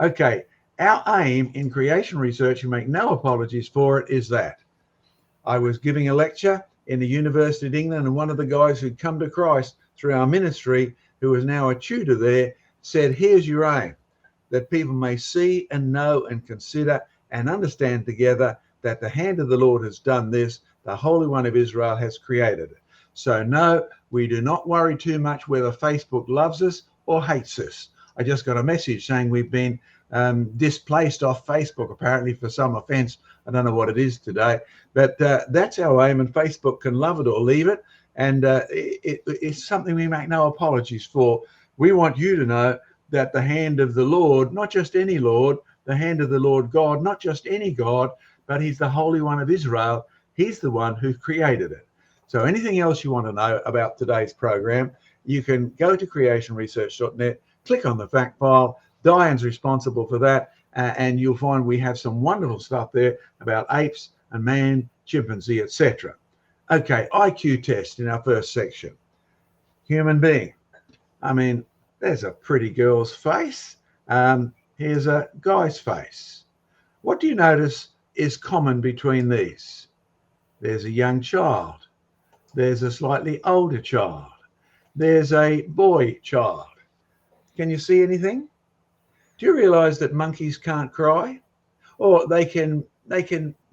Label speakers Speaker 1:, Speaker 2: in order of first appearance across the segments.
Speaker 1: Okay, our aim in creation research, we make no apologies for it, is that I was giving a lecture in the University of England, and one of the guys who'd come to Christ through our ministry, who is now a tutor there, said, here's your aim, that people may see and know and consider and understand together that the hand of the Lord has done this, the Holy One of Israel has created it. So no, we do not worry too much whether Facebook loves us or hates us. I just got a message saying we've been displaced off Facebook, apparently for some offense. I don't know what it is today, but that's our aim, and Facebook can love it or leave it. And it's something we make no apologies for. We want you to know that the hand of the Lord, not just any Lord, the hand of the Lord God, not just any God, but he's the Holy One of Israel. He's the one who created it. So anything else you want to know about today's program, you can go to creationresearch.net, click on the fact file. Diane's responsible for that, and you'll find we have some wonderful stuff there about apes and man, chimpanzee, etc. Okay, IQ test in our first section. Human being. I mean, there's a pretty girl's face. Here's a guy's face. What do you notice is common between these? There's a young child. There's a slightly older child. There's a boy child. Can you see anything? Do you realize that monkeys can't cry? Or they can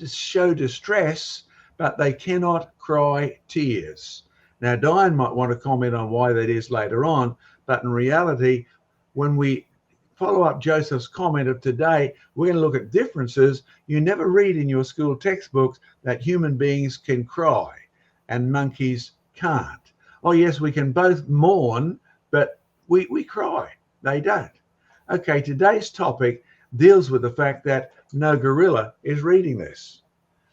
Speaker 1: show distress, but they cannot cry tears. Now, Diane might want to comment on why that is later on, but in reality, when we follow up Joseph's comment of today, we're going to look at differences. You never read in your school textbooks that human beings can cry and monkeys can't. Oh, yes, we can both mourn, but we cry. They don't. Okay, today's topic deals with the fact that no gorilla is reading this.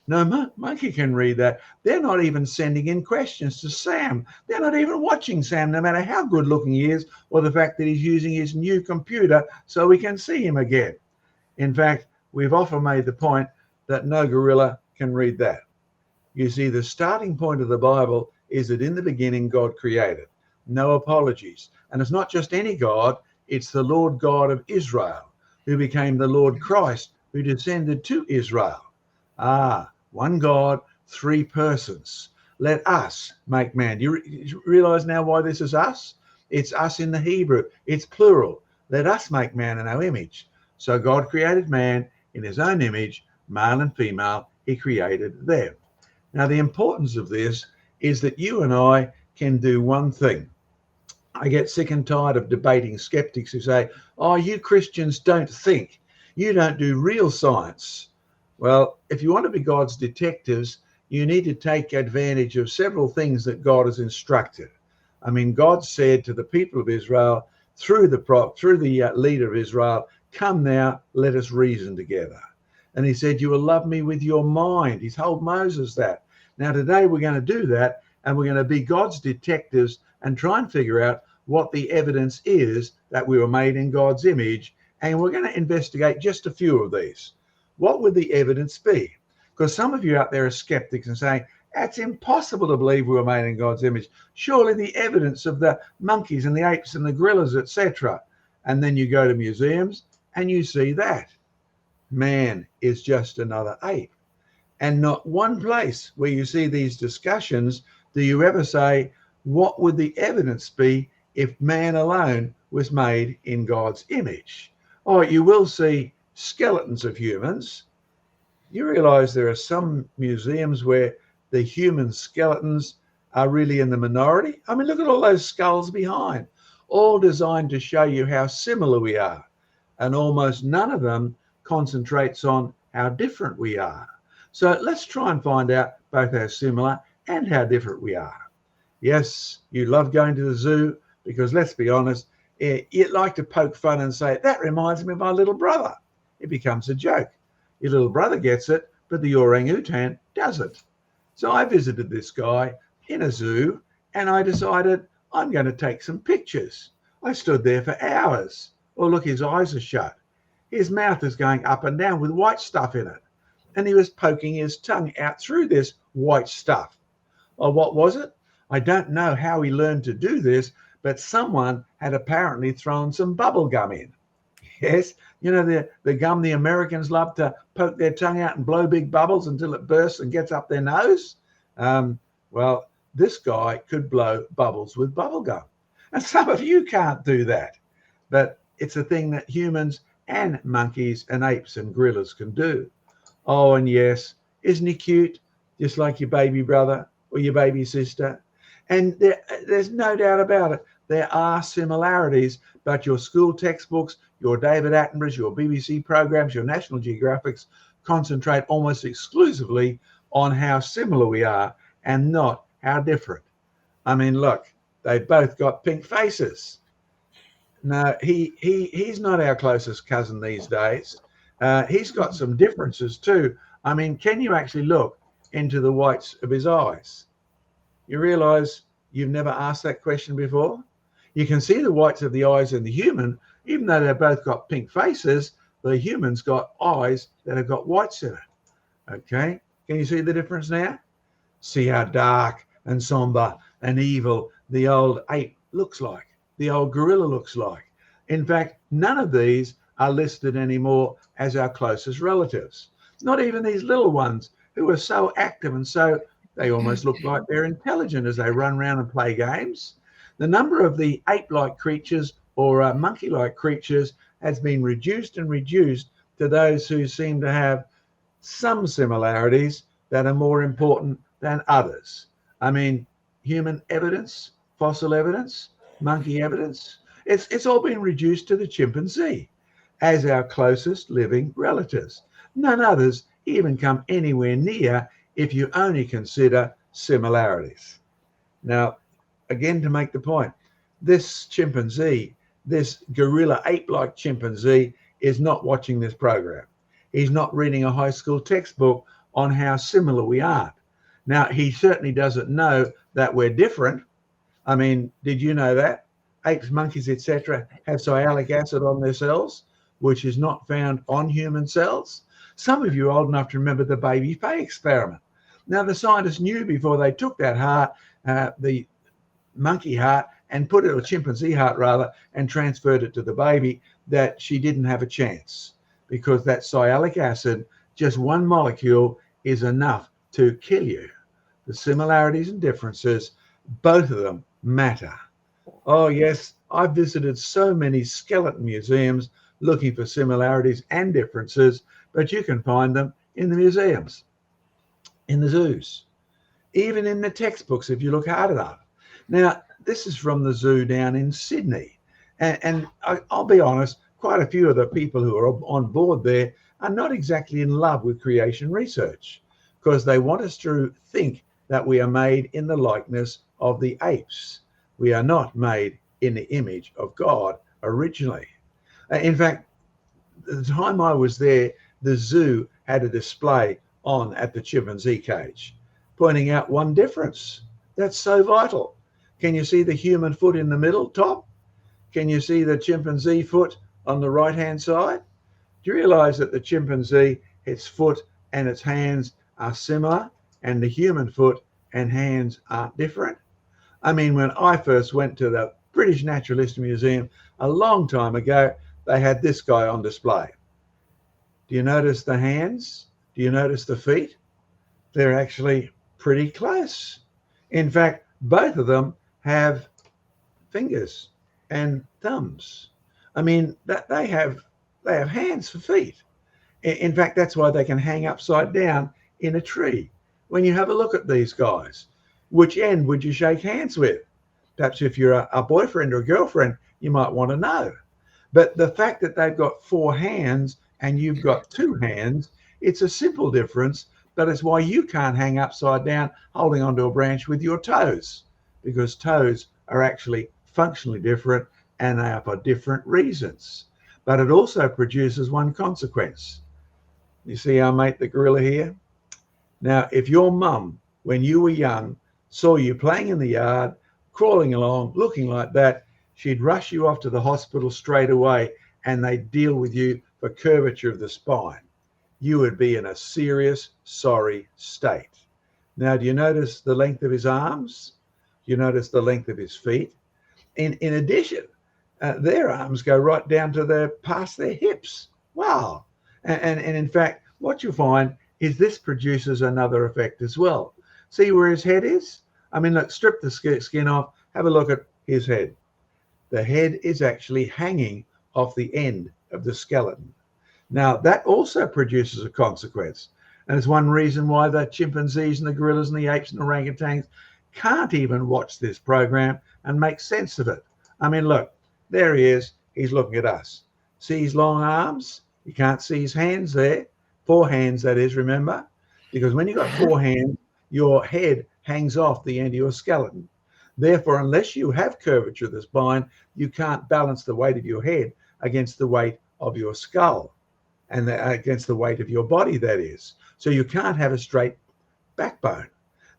Speaker 1: No monkey can read that. They're not even sending in questions to Sam. They're not even watching Sam, no matter how good looking he is, or the fact that he's using his new computer so we can see him again. In fact, we've often made the point that no gorilla can read that. You see, the starting point of the Bible is that in the beginning, God created. No apologies. And it's not just any God, it's the Lord God of Israel, who became the Lord Christ, who descended to Israel. One God, three persons. Let us make man. Do you realize now why this is us? It's us in the Hebrew. It's plural. Let us make man in our image. So God created man in his own image, male and female, he created them. Now, the importance of this is that you and I can do one thing. I get sick and tired of debating skeptics who say, oh, you Christians don't think. You don't do real science. Well, if you want to be God's detectives, you need to take advantage of several things that God has instructed. I mean, God said to the people of Israel, through the leader of Israel, come now, let us reason together. And he said, you will love me with your mind. He told Moses that. Now, today we're going to do that, and we're going to be God's detectives and try and figure out what the evidence is that we were made in God's image. And we're going to investigate just a few of these. What would the evidence be? Because some of you out there are skeptics and saying, it's impossible to believe we were made in God's image. Surely the evidence of the monkeys and the apes and the gorillas, etc. And then you go to museums and you see that. Man is just another ape. And not one place where you see these discussions do you ever say, what would the evidence be if man alone was made in God's image? Or you will see skeletons of humans. You realize there are some museums where the human skeletons are really in the minority. I mean, look at all those skulls behind, all designed to show you how similar we are. And almost none of them concentrates on how different we are. So let's try and find out both how similar and how different we are. Yes, you love going to the zoo because, let's be honest, you'd like to poke fun and say, that reminds me of my little brother. It becomes a joke. Your little brother gets it, but the orangutan doesn't. So I visited this guy in a zoo and I decided I'm going to take some pictures. I stood there for hours. Oh, look, his eyes are shut. His mouth is going up and down with white stuff in it. And he was poking his tongue out through this white stuff. Oh, what was it? I don't know how he learned to do this, but someone had apparently thrown some bubble gum in. Yes, You know, the gum the Americans love to poke their tongue out and blow big bubbles until it bursts and gets up their nose. Well, this guy could blow bubbles with bubble gum. And some of you can't do that. But it's a thing that humans and monkeys and apes and gorillas can do. Oh, and yes, isn't he cute? Just like your baby brother or your baby sister. And there's no doubt about it. There are similarities, but your school textbooks, your David Attenboroughs, your BBC programs, your National Geographics concentrate almost exclusively on how similar we are and not how different. I mean, look, they've both got pink faces. No, he's not our closest cousin these days. He's got some differences too. I mean, can you actually look into the whites of his eyes? You realize you've never asked that question before? You can see the whites of the eyes in the human, even though they've both got pink faces, the human's got eyes that have got whites in it. Okay, can you see the difference now? See how dark and somber and evil the old ape looks like, the old gorilla looks like. In fact, none of these are listed anymore as our closest relatives. Not even these little ones who are so active and so they almost look like they're intelligent as they run around and play games. The number of the ape-like creatures or monkey-like creatures has been reduced and reduced to those who seem to have some similarities that are more important than others. I mean, human evidence, fossil evidence, monkey evidence, it's all been reduced to the chimpanzee as our closest living relatives. None others even come anywhere near if you only consider similarities. Now, again, to make the point, this chimpanzee, this gorilla ape-like chimpanzee is not watching this program. He's not reading a high school textbook on how similar we are. Now, he certainly doesn't know that we're different. I mean, did you know that? Apes, monkeys, etc. have sialic acid on their cells, which is not found on human cells. Some of you are old enough to remember the baby Faye experiment. Now, the scientists knew before they took that heart, the monkey heart, and put it, or chimpanzee heart rather, and transferred it to the baby, that she didn't have a chance because that sialic acid, just one molecule, is enough to kill you. The similarities and differences, both of them matter. Oh, yes, I've visited so many skeleton museums looking for similarities and differences, but you can find them in the museums, in the zoos, even in the textbooks if you look hard enough. Now, this is from the zoo down in Sydney. And I'll be honest, quite a few of the people who are on board there are not exactly in love with creation research because they want us to think that we are made in the likeness of the apes. We are not made in the image of God originally. In fact, the time I was there, the zoo had a display on at the chimpanzee cage, pointing out one difference. That's so vital. Can you see the human foot in the middle top? Can you see the chimpanzee foot on the right-hand side? Do you realize that the chimpanzee, its foot and its hands are similar, and the human foot and hands are different? I mean, when I first went to the British Naturalist Museum a long time ago, they had this guy on display. Do you notice the hands? Do you notice the feet? They're actually pretty close. In fact, both of them have fingers and thumbs. I mean, they have hands for feet. In fact, that's why they can hang upside down in a tree. When you have a look at these guys, which end would you shake hands with? Perhaps if you're a boyfriend or a girlfriend, you might want to know. But the fact that they've got 4 hands and you've got 2 hands, it's a simple difference, but it's why you can't hang upside down holding onto a branch with your toes, because toes are actually functionally different and they are for different reasons. But it also produces one consequence. You see our mate the gorilla here? Now, if your mum, when you were young, saw you playing in the yard, crawling along, looking like that, she'd rush you off to the hospital straight away and they'd deal with you for curvature of the spine. You would be in a serious, sorry state. Now, do you notice the length of his arms? Do you notice the length of his feet? In addition, their arms go right down to past their hips. Wow. And in fact, what you find is this produces another effect as well. See where his head is? I mean, look, strip the skin off, have a look at his head. The head is actually hanging off the end of the skeleton. Now, that also produces a consequence. And it's one reason why the chimpanzees and the gorillas and the apes and the orangutans can't even watch this program and make sense of it. I mean, look, there he is. He's looking at us. See his long arms? You can't see his hands there. 4 hands, that is, remember? Because when you've got 4 hands, your head hangs off the end of your skeleton. Therefore, unless you have curvature of the spine, you can't balance the weight of your head against the weight of your skull and against the weight of your body, that is. So you can't have a straight backbone.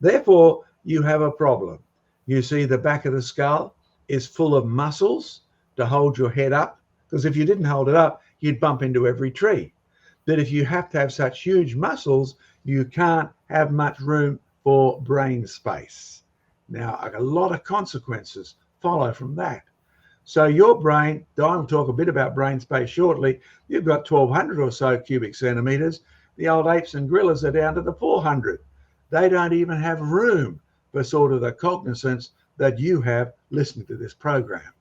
Speaker 1: Therefore, you have a problem. You see the back of the skull is full of muscles to hold your head up, because if you didn't hold it up, you'd bump into every tree. But if you have to have such huge muscles, you can't have much room for brain space. Now, a lot of consequences follow from that. So your brain, Diane will talk a bit about brain space shortly, you've got 1,200 or so cubic centimetres. The old apes and gorillas are down to the 400. They don't even have room for sort of the cognizance that you have listening to this program.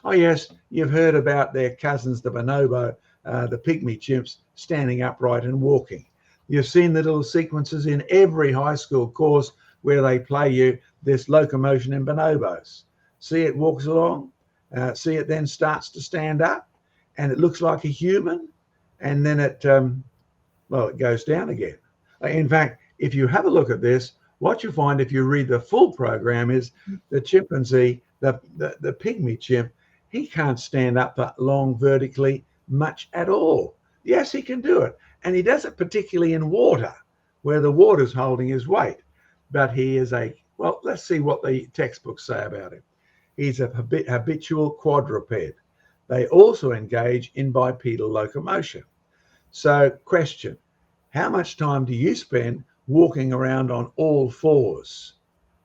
Speaker 1: Oh yes, you've heard about their cousins, the bonobo, the pygmy chimps, standing upright and walking. You've seen the little sequences in every high school course where they play you this locomotion in bonobos. See, it walks along, see, it then starts to stand up, and it looks like a human, and then it goes down again. In fact, if you have a look at this, what you find if you read the full program is the chimpanzee, the pygmy chimp, he can't stand up that long vertically much at all. Yes, he can do it. And he does it particularly in water, where the water's holding his weight. But he is let's see what the textbooks say about him. He's a habitual quadruped. They also engage in bipedal locomotion. So, question, how much time do you spend walking around on all fours?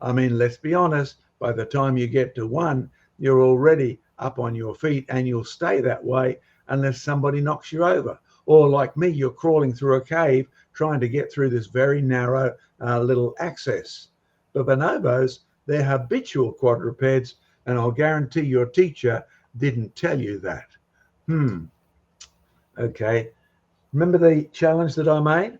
Speaker 1: I mean, let's be honest, by the time you get to 1, you're already up on your feet, and you'll stay that way unless somebody knocks you over. Or like me, you're crawling through a cave trying to get through this very narrow little access. But bonobos, they're habitual quadrupeds, and I'll guarantee your teacher didn't tell you that. Okay. Remember the challenge that I made?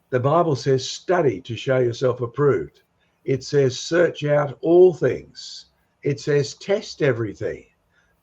Speaker 1: The Bible says study to show yourself approved. It says search out all things. It says test everything.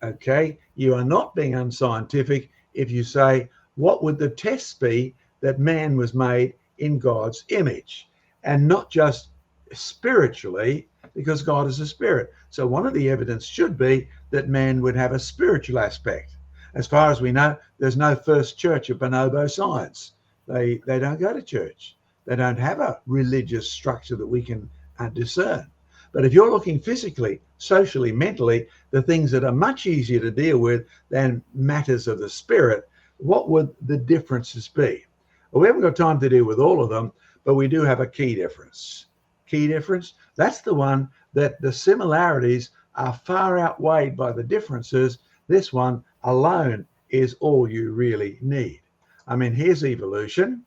Speaker 1: Okay, you are not being unscientific if you say, what would the tests be that man was made in God's image? And not just spiritually, because God is a spirit. So one of the evidence should be that man would have a spiritual aspect. As far as we know, there's no first church of bonobo science. They don't go to church. They don't have a religious structure that we can discern. But if you're looking physically, socially, mentally, the things that are much easier to deal with than matters of the spirit, what would the differences be? Well, we haven't got time to deal with all of them, but we do have a key difference. Key difference, that's the one that the similarities are far outweighed by the differences. This one alone is all you really need. I mean, here's evolution,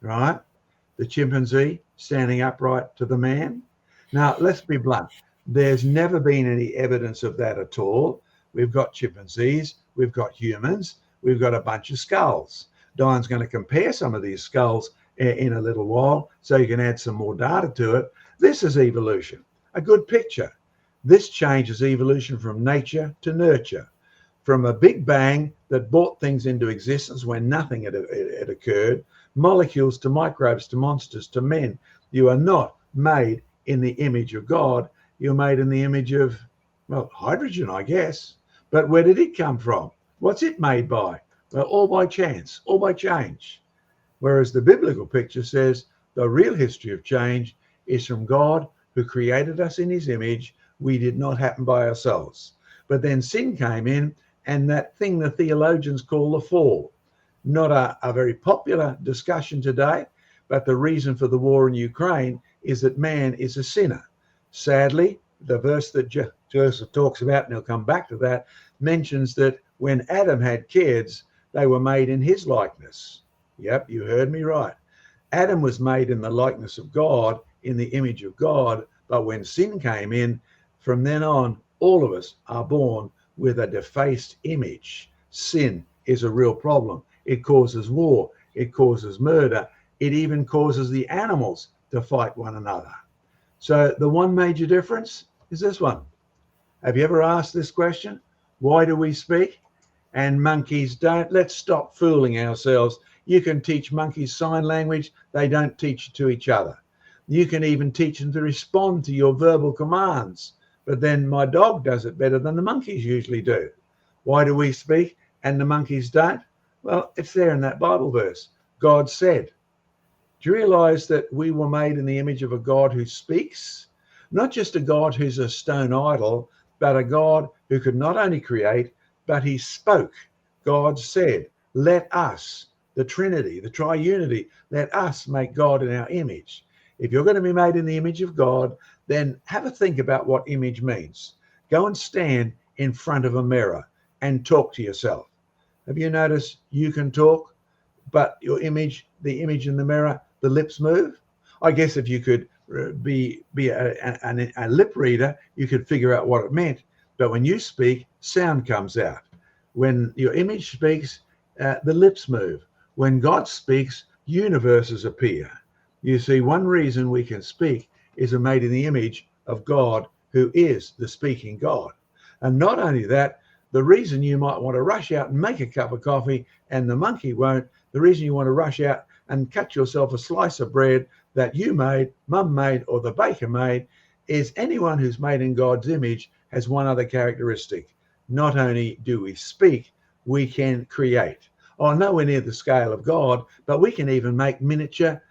Speaker 1: right? The chimpanzee standing upright to the man. Now, let's be blunt. There's never been any evidence of that at all. We've got chimpanzees, we've got humans, we've got a bunch of skulls. Diane's going to compare some of these skulls in a little while, so you can add some more data to it. This is evolution, a good picture. This changes evolution from nature to nurture, from a big bang that brought things into existence when nothing had occurred, molecules to microbes to monsters to men. You are not made in the image of God. You're made in the image of, hydrogen, I guess. But where did it come from? What's it made by? Well, all by chance, all by change. Whereas the biblical picture says the real history of change is from God, who created us in his image. We did not happen by ourselves. But then sin came in, and that thing the theologians call the fall. Not a very popular discussion today, but the reason for the war in Ukraine is that man is a sinner. Sadly, the verse that Joseph talks about, and he'll come back to that, mentions that when Adam had kids, They were made in his likeness. Yep, you heard me right. Adam was made in the likeness of God, in the image of God. But when sin came in, from then on, all of us are born with a defaced image. Sin is a real problem. It causes war. It causes murder. It even causes the animals to fight one another. So the one major difference is this one. Have you ever asked this question? Why do we speak and monkeys don't? Let's stop fooling ourselves. You can teach monkeys sign language. They don't teach it to each other. You can even teach them to respond to your verbal commands. But then my dog does it better than the monkeys usually do. Why do we speak and the monkeys don't? Well, it's there in that Bible verse. God said. Do you realize that we were made in the image of a God who speaks? Not just a God who's a stone idol, but a God who could not only create, but he spoke. God said, let us, the Trinity, the triunity, let us make God in our image. If you're going to be made in the image of God, then have a think about what image means. Go and stand in front of a mirror and talk to yourself. Have you noticed you can talk, but your image, the image in the mirror, the lips move? I guess if you could be a lip reader, you could figure out what it meant. But when you speak, sound comes out. When your image speaks, the lips move. When God speaks, universes appear. You see, one reason we can speak is we're made in the image of God, who is the speaking God. And not only that, the reason you might want to rush out and make a cup of coffee and the monkey won't, the reason you want to rush out and cut yourself a slice of bread that you made, mum made, or the baker made, is anyone who's made in God's image has one other characteristic. Not only do we speak, we can create. Oh, nowhere near the scale of God, but we can even make miniature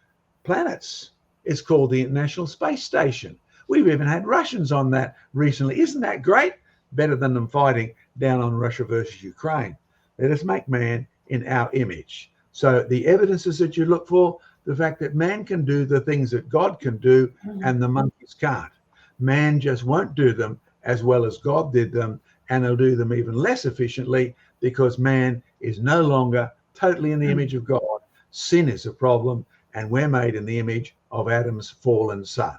Speaker 1: planets. It's called the International Space Station. We've even had Russians on that recently. Isn't that great? Better than them fighting down on Russia versus Ukraine. Let us make man in our image. So the evidences that you look for, the fact that man can do the things that God can do and the monkeys can't. Man just won't do them as well as God did them, and he'll do them even less efficiently because man is no longer totally in the image of God. Sin is a problem, and we're made in the image of Adam's fallen son.